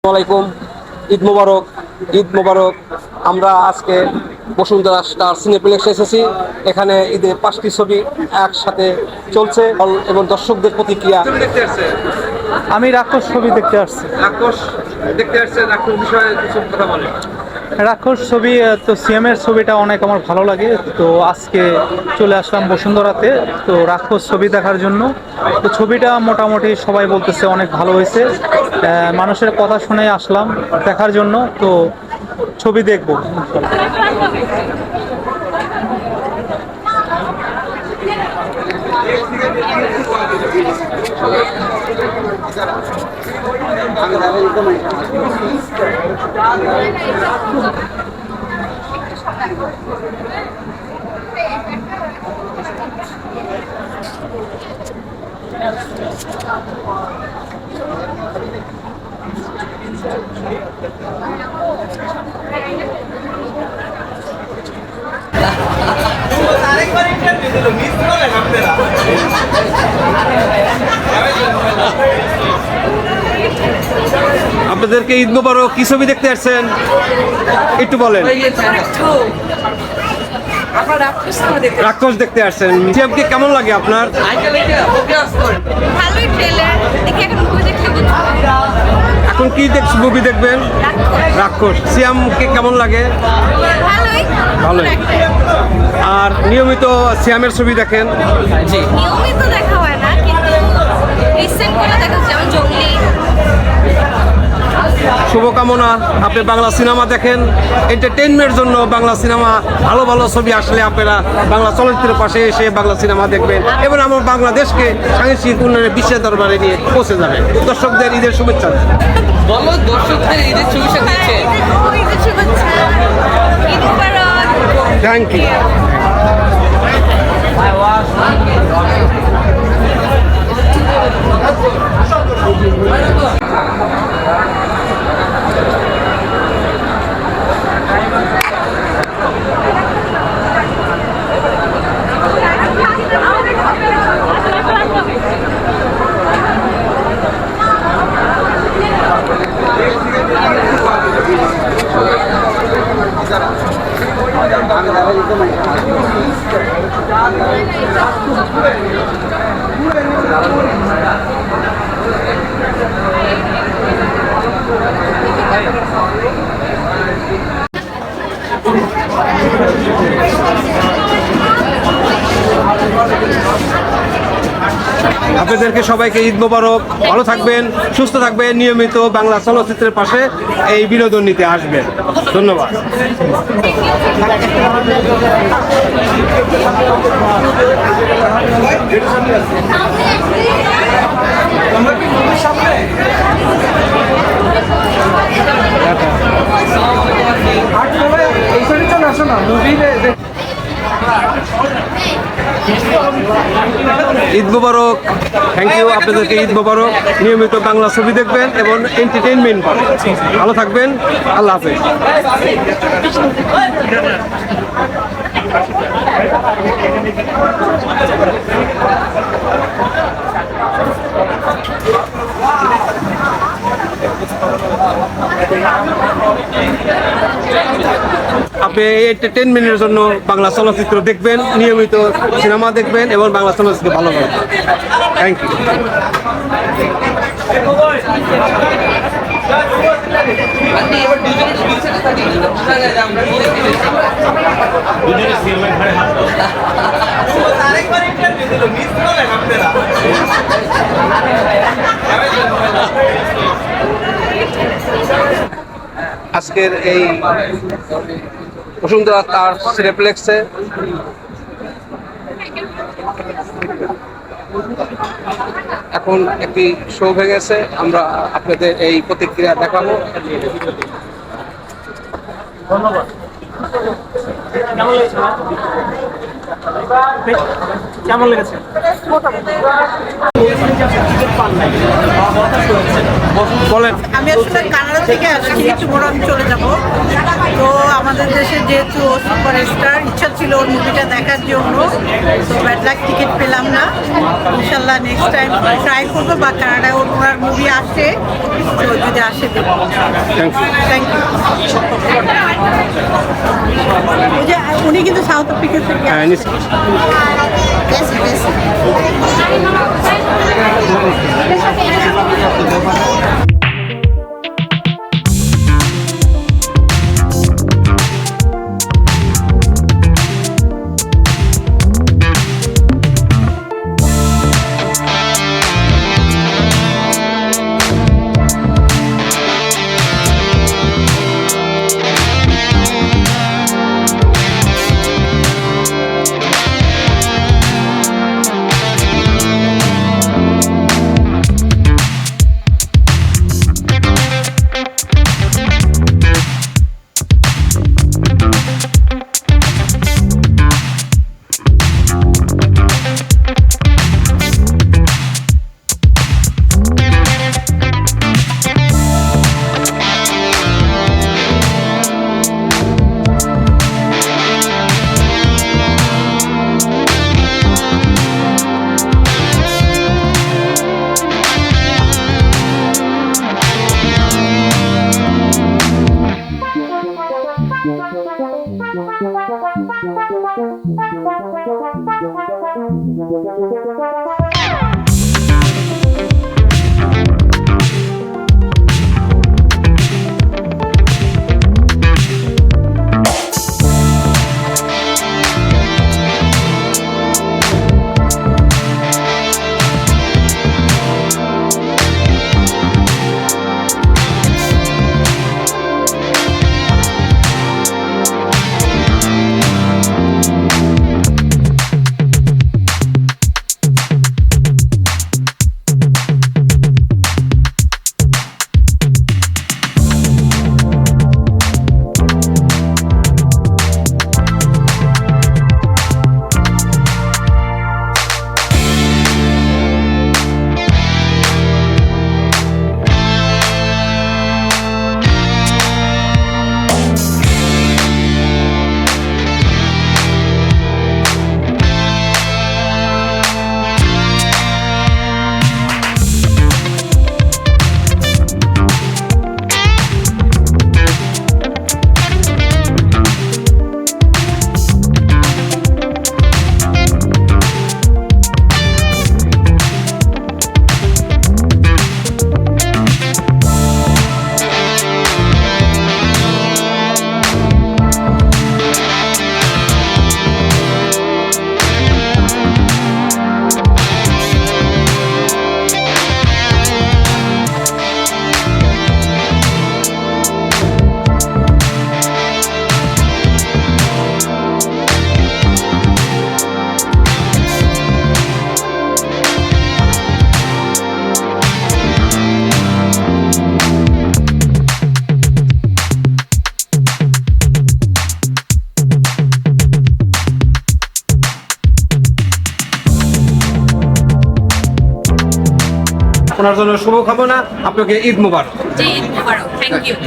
আসসালামাইকুম, ঈদ মোবারক। ঈদ মোবারক। আমরা আজকে বসুন্ধরা স্টার সিনেপ্লেক্সে এসেছি। এখানে ঈদের 5টি ছবি একসাথে চলছে এবং দর্শকদের প্রতিক্রিয়া দেখতে আসছে। আমি রাক্ষস ছবি দেখতে আসছি। রাক্ষস দেখতে আসছে, রাক্ষস বিষয়ে কিছু কথা বলেন। রাক্ষস ছবি তো সিএমের ছবিটা অনেক আমার ভালো লাগে, তো আজকে চলে আসলাম বসুন্ধরাতে তো রাক্ষস ছবি দেখার জন্য। তো ছবিটা মোটামুটি সবাই বলতেছে অনেক ভালো হয়েছে, মানুষের কথা শুনে আসলাম দেখার জন্য। তো ছবি দেখবো। আপনাদেরকে ঈদ মোবারক। কি ছবি দেখতে আসছেন একটু বলেন। রাক্ষস দেখতে আসছেন। সিএমকে কেমন লাগে আপনার? এখন কি মুভি দেখবেন? রাক্ষস। সিএমকে কেমন লাগে? ভালোই। আর নিয়মিত সিএমের ছবি দেখেন? জি, নিয়মিত দেখা হয় না, কিন্তু রিসেন্ট করে দেখা যেমন জঙ্গলি। শুভকামনা। আপনি বাংলা সিনেমা দেখেন, এন্টারটেইনমেন্টের জন্য বাংলা সিনেমা, ভালো ভালো ছবি আসলে আপনারা বাংলা চলচ্চিত্রের পাশে এসে বাংলা সিনেমা দেখবেন এবং আমার বাংলাদেশকে সাংস্কৃতিক উন্নয়নের বিশ্বের দরবারে নিয়ে পৌঁছে যাবেন। দর্শকদের ঈদের শুভেচ্ছা। বলো দর্শকদের ঈদের শুভেচ্ছা দিচ্ছে। ঈদের শুভেচ্ছা, ঈদ মোবারক। Thank you. আপনাদেরকে সবাইকে ঈদ মোবারক। ভালো থাকবেন, সুস্থ থাকবেন, নিয়মিত বাংলা চলচ্চিত্রের পাশে এই বিনোদন নিতে আসবেন। ধন্যবাদ। ঈদ মোবারক। Thank you. আপনাদেরকে ঈদ মোবারক। নিয়মিত বাংলা ছবি দেখবেন এবং এন্টারটেইনমেন্ট পাবেন। ভালো থাকবেন। আল্লাহ হাফেজ। আপনি এন্টারটেইনমেন্টের জন্য বাংলা চলচ্চিত্র দেখবেন, নিয়মিত সিনেমা দেখবেন এবং বাংলা চলচ্চিত্র ভালো পাবেন। Thank you. আজকের এই বসুন্ধরা স্টার সিনেপ্লেক্সে এখন একটি শো ভেঙেছে। আমরা আপনাদের এই প্রতিক্রিয়া দেখাবো। ধন্যবাদ। কেমন লেগেছে? বলেন। আমি আসলে কানাডা থেকে আসছি, একটু বড় আমি চলে যাবো। তো আমাদের দেশে যেহেতু ও সুপারস্টার, ইচ্ছা ছিল ওর মুভিটা দেখার জন্য, তো ব্যাড লাক টিকিট পেলাম না। ইনশাল্লাহ নেক্সট টাইম ট্রাই করবো, বা কানাডায় ওনার মুভি আসে, তো যদি আসে দেবো। Thank you. ওই যে উনি কিন্তু সাউথ আফ্রিকা থেকে ওনার জন্য শুভকামনা, আপনাকে ঈদ মুবারক। জি, থ্যাংক ইউ।